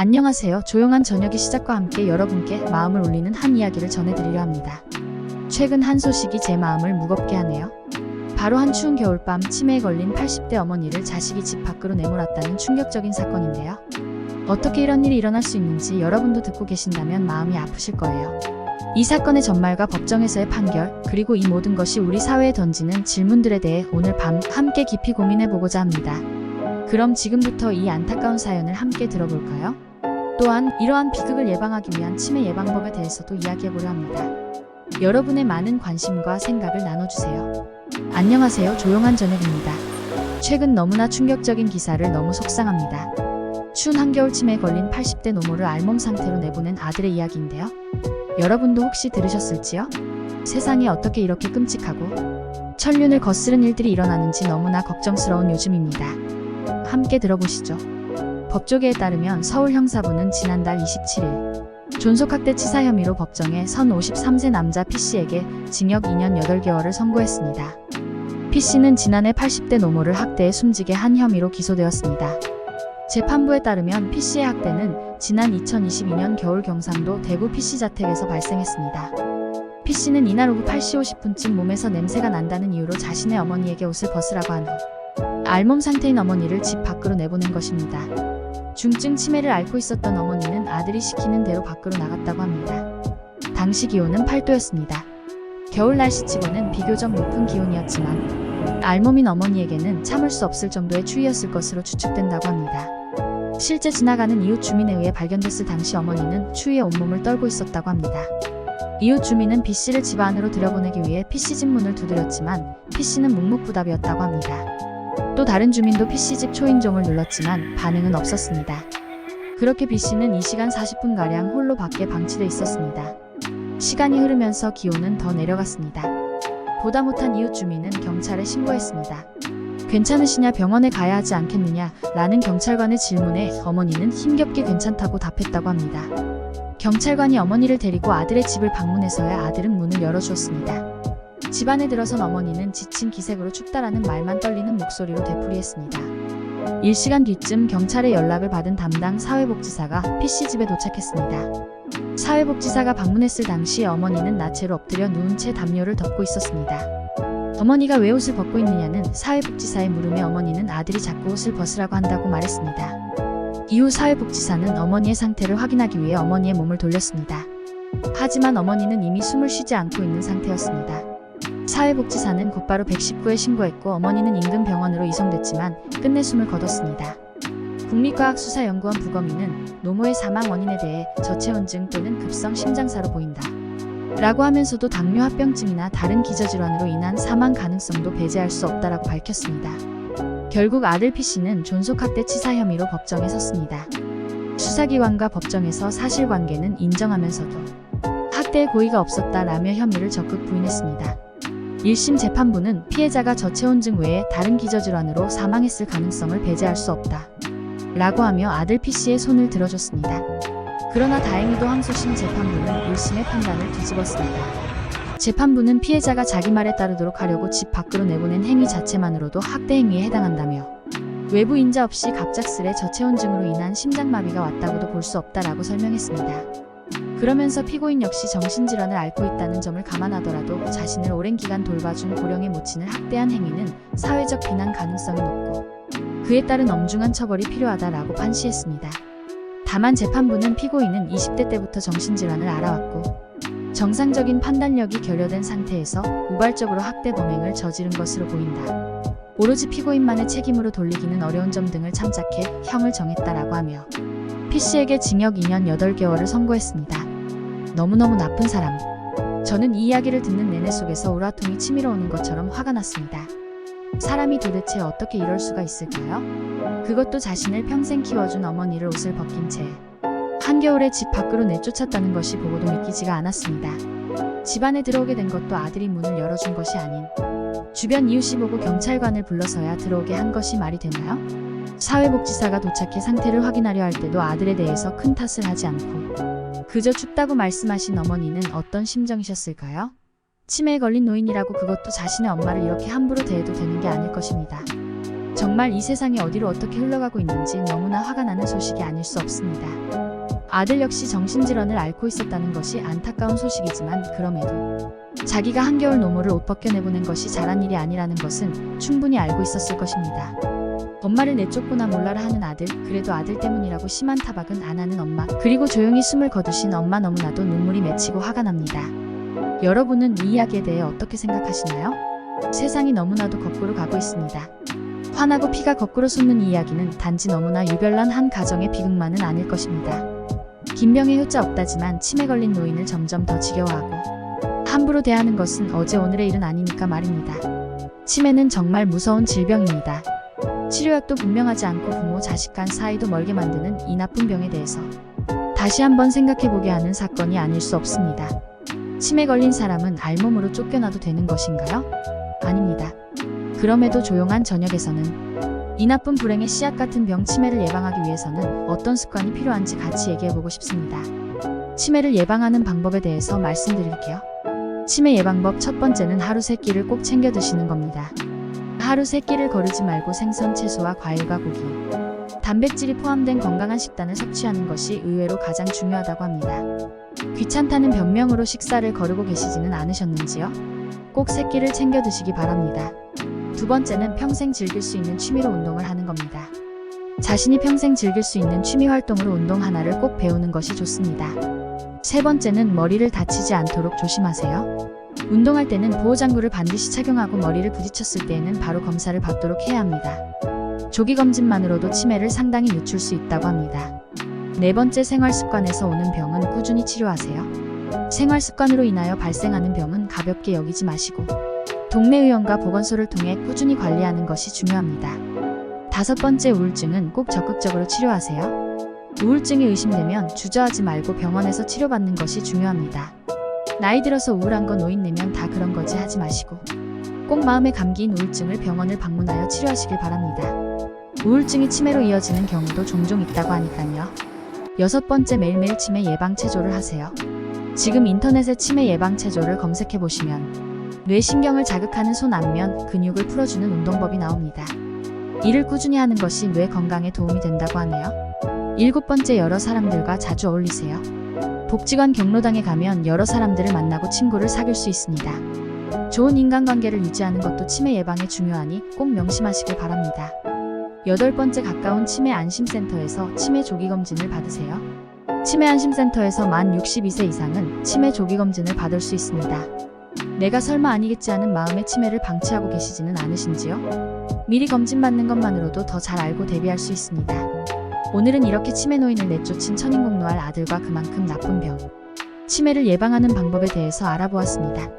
안녕하세요. 조용한 저녁의 시작과 함께 여러분께 마음을 울리는 한 이야기를 전해드리려 합니다. 최근 한 소식이 제 마음을 무겁게 하네요. 바로 한 추운 겨울밤 치매에 걸린 80대 어머니를 자식이 집 밖으로 내몰았다는 충격적인 사건인데요. 어떻게 이런 일이 일어날 수 있는지 여러분도 듣고 계신다면 마음이 아프실 거예요. 이 사건의 전말과 법정에서의 판결, 그리고 이 모든 것이 우리 사회에 던지는 질문들에 대해 오늘 밤 함께 깊이 고민해보고자 합니다. 그럼 지금부터 이 안타까운 사연을 함께 들어볼까요? 또한 이러한 비극을 예방하기 위한 치매 예방법에 대해서도 이야기해보려 합니다. 여러분의 많은 관심과 생각을 나눠주세요. 안녕하세요. 조용한 저녁입니다. 최근 너무나 충격적인 기사를 너무 속상합니다. 추운 한겨울 치매에 걸린 80대 노모를 알몸 상태로 내보낸 아들의 이야기인데요. 여러분도 혹시 들으셨을지요? 세상이 어떻게 이렇게 끔찍하고 천륜을 거스른 일들이 일어나는지 너무나 걱정스러운 요즘입니다. 함께 들어보시죠. 법조계에 따르면 서울형사부는 지난달 27일 존속학대 치사 혐의로 법정에 선 53세 남자 P씨에게 징역 2년 8개월을 선고했습니다. P씨는 지난해 80대 노모를 학대해 숨지게 한 혐의로 기소되었습니다. 재판부에 따르면 P씨의 학대는 지난 2022년 겨울 경상도 대구 P씨 자택에서 발생했습니다. P씨는 이날 오후 8시 50분쯤 몸에서 냄새가 난다는 이유로 자신의 어머니에게 옷을 벗으라고 한 후 알몸 상태인 어머니를 집 밖으로 내보낸 것입니다. 중증 치매를 앓고 있었던 어머니는 아들이 시키는 대로 밖으로 나갔다고 합니다. 당시 기온은 8도였습니다. 겨울 날씨치고는 비교적 높은 기온이었지만 알몸인 어머니에게는 참을 수 없을 정도의 추위였을 것으로 추측된다고 합니다. 실제 지나가는 이웃 주민에 의해 발견됐을 당시 어머니는 추위에 온몸을 떨고 있었다고 합니다. 이웃 주민은 B씨를 집 안으로 들여보내기 위해 P씨 집 문을 두드렸지만 P씨는 묵묵부답이었다고 합니다. 또 다른 주민도 P씨 집 초인종을 눌렀지만 반응은 없었습니다. 그렇게 B씨는 2시간 40분가량 홀로 밖에 방치돼 있었습니다. 시간이 흐르면서 기온은 더 내려갔습니다. 보다 못한 이웃 주민은 경찰에 신고했습니다. 괜찮으시냐, 병원에 가야 하지 않겠느냐 라는 경찰관의 질문에 어머니는 힘겹게 괜찮다고 답했다고 합니다. 경찰관이 어머니를 데리고 아들의 집을 방문해서야 아들은 문을 열어주었습니다. 집 안에 들어선 어머니는 지친 기색으로 춥다라는 말만 떨리는 목소리로 되풀이했습니다. 1시간 뒤쯤 경찰의 연락을 받은 담당 사회복지사가 P씨 집에 도착했습니다. 사회복지사가 방문했을 당시 어머니는 나체로 엎드려 누운 채 담요를 덮고 있었습니다. 어머니가 왜 옷을 벗고 있느냐는 사회복지사의 물음에 어머니는 아들이 자꾸 옷을 벗으라고 한다고 말했습니다. 이후 사회복지사는 어머니의 상태를 확인하기 위해 어머니의 몸을 돌렸습니다. 하지만 어머니는 이미 숨을 쉬지 않고 있는 상태였습니다. 사회복지사는 곧바로 119에 신고했고 어머니는 인근 병원으로 이송됐지만 끝내 숨을 거뒀습니다. 국립과학수사연구원 부검인은 노모의 사망 원인에 대해 저체온증 또는 급성 심장사로 보인다 라고 하면서도 당뇨 합병증이나 다른 기저질환으로 인한 사망 가능성도 배제할 수 없다라고 밝혔습니다. 결국 아들 P씨는 존속학대 치사 혐의로 법정에 섰습니다. 수사기관과 법정에서 사실관계는 인정하면서도 학대의 고의가 없었다라며 혐의를 적극 부인했습니다. 1심 재판부는 피해자가 저체온증 외에 다른 기저질환으로 사망했을 가능성을 배제할 수 없다 라고 하며 아들 P씨의 손을 들어줬습니다. 그러나 다행히도 항소심 재판부는 1심의 판단을 뒤집었습니다. 재판부는 피해자가 자기 말에 따르도록 하려고 집 밖으로 내보낸 행위 자체만으로도 학대 행위에 해당한다며 외부 인자 없이 갑작스레 저체온증으로 인한 심장마비가 왔다고도 볼 수 없다라고 설명했습니다. 그러면서 피고인 역시 정신질환을 앓고 있다는 점을 감안하더라도 자신을 오랜 기간 돌봐준 고령의 모친을 학대한 행위는 사회적 비난 가능성이 높고 그에 따른 엄중한 처벌이 필요하다라고 판시했습니다. 다만 재판부는 피고인은 20대 때부터 정신질환을 앓아왔고 정상적인 판단력이 결여된 상태에서 우발적으로 학대 범행을 저지른 것으로 보인다. 오로지 피고인만의 책임으로 돌리기는 어려운 점 등을 참작해 형을 정했다라고 하며 P씨에게 징역 2년 8개월을 선고했습니다. 너무너무 나쁜 사람. 저는 이 이야기를 듣는 내내 속에서 우라통이 치밀어 오는 것처럼 화가 났습니다. 사람이 도대체 어떻게 이럴 수가 있을까요? 그것도 자신을 평생 키워준 어머니를 옷을 벗긴 채 한겨울에 집 밖으로 내쫓았다는 것이 보고도 믿기지가 않았습니다. 집 안에 들어오게 된 것도 아들이 문을 열어준 것이 아닌 주변 이웃이 보고 경찰관을 불러서야 들어오게 한 것이 말이 되나요? 사회복지사가 도착해 상태를 확인하려 할 때도 아들에 대해서 큰 탓을 하지 않고 그저 춥다고 말씀하신 어머니는 어떤 심정이셨을까요? 치매에 걸린 노인이라고 그것도 자신의 엄마를 이렇게 함부로 대해도 되는 게 아닐 것입니다. 정말 이 세상이 어디로 어떻게 흘러가고 있는지 너무나 화가 나는 소식이 아닐 수 없습니다. 아들 역시 정신질환을 앓고 있었다는 것이 안타까운 소식이지만 그럼에도 자기가 한겨울 노모를 옷 벗겨내보낸 것이 잘한 일이 아니라는 것은 충분히 알고 있었을 것입니다. 엄마를 내쫓고나 몰라라 하는 아들, 그래도 아들 때문이라고 심한 타박은 안 하는 엄마, 그리고 조용히 숨을 거두신 엄마, 너무나도 눈물이 맺히고 화가 납니다. 여러분은 이 이야기에 대해 어떻게 생각하시나요? 세상이 너무나도 거꾸로 가고 있습니다. 화나고 피가 거꾸로 솟는 이 이야기는 단지 너무나 유별난 한 가정의 비극만은 아닐 것입니다. 김병의 효자 없다지만 치매 걸린 노인을 점점 더 지겨워하고 함부로 대하는 것은 어제 오늘의 일은 아니니까 말입니다. 치매는 정말 무서운 질병입니다. 치료약도 분명하지 않고 부모 자식 간 사이도 멀게 만드는 이 나쁜 병에 대해서 다시 한번 생각해보게 하는 사건이 아닐 수 없습니다. 치매 걸린 사람은 알몸으로 쫓겨나도 되는 것인가요? 아닙니다. 그럼에도 조용한 저녁에서는 이 나쁜 불행의 씨앗 같은 병 치매를 예방하기 위해서는 어떤 습관이 필요한지 같이 얘기해보고 싶습니다. 치매를 예방하는 방법에 대해서 말씀드릴게요. 치매 예방법 첫 번째는 하루 3끼를 꼭 챙겨 드시는 겁니다. 하루 3끼를 거르지 말고 생선, 채소와 과일과 고기, 단백질이 포함된 건강한 식단을 섭취하는 것이 의외로 가장 중요하다고 합니다. 귀찮다는 변명으로 식사를 거르고 계시지는 않으셨는지요? 꼭 3끼를 챙겨 드시기 바랍니다. 두 번째는 평생 즐길 수 있는 취미로 운동을 하는 겁니다. 자신이 평생 즐길 수 있는 취미 활동으로 운동 하나를 꼭 배우는 것이 좋습니다. 세 번째는 머리를 다치지 않도록 조심하세요. 운동할 때는 보호장구를 반드시 착용하고 머리를 부딪혔을 때에는 바로 검사를 받도록 해야 합니다. 조기검진만으로도 치매를 상당히 늦출 수 있다고 합니다. 네 번째, 생활습관에서 오는 병은 꾸준히 치료하세요. 생활습관으로 인하여 발생하는 병은 가볍게 여기지 마시고 동네 의원과 보건소를 통해 꾸준히 관리하는 것이 중요합니다. 다섯 번째, 우울증은 꼭 적극적으로 치료하세요. 우울증이 의심되면 주저하지 말고 병원에서 치료받는 것이 중요합니다. 나이 들어서 우울한 거 노인네면 다 그런 거지 하지 마시고 꼭 마음의 감기인 우울증을 병원을 방문하여 치료하시길 바랍니다. 우울증이 치매로 이어지는 경우도 종종 있다고 하니까요. 여섯 번째, 매일매일 치매 예방 체조를 하세요. 지금 인터넷에 치매 예방 체조를 검색해보시면 뇌신경을 자극하는 손 안면 근육을 풀어주는 운동법이 나옵니다. 이를 꾸준히 하는 것이 뇌 건강에 도움이 된다고 하네요. 일곱 번째, 여러 사람들과 자주 어울리세요. 복지관 경로당에 가면 여러 사람들을 만나고 친구를 사귈 수 있습니다. 좋은 인간관계를 유지하는 것도 치매 예방에 중요하니 꼭 명심하시길 바랍니다. 여덟 번째, 가까운 치매 안심센터에서 치매 조기검진을 받으세요. 치매 안심센터에서 만 62세 이상은 치매 조기검진을 받을 수 있습니다. 내가 설마 아니겠지 하는 마음의 치매를 방치하고 계시지는 않으신지요? 미리 검진받는 것만으로도 더 잘 알고 대비할 수 있습니다. 오늘은 이렇게 치매 노인을 내쫓은 천인공노할 아들과 그만큼 나쁜 병, 치매를 예방하는 방법에 대해서 알아보았습니다.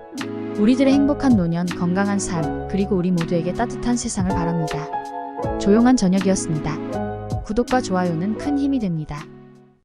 우리들의 행복한 노년, 건강한 삶, 그리고 우리 모두에게 따뜻한 세상을 바랍니다. 조용한 저녁이었습니다. 구독과 좋아요는 큰 힘이 됩니다.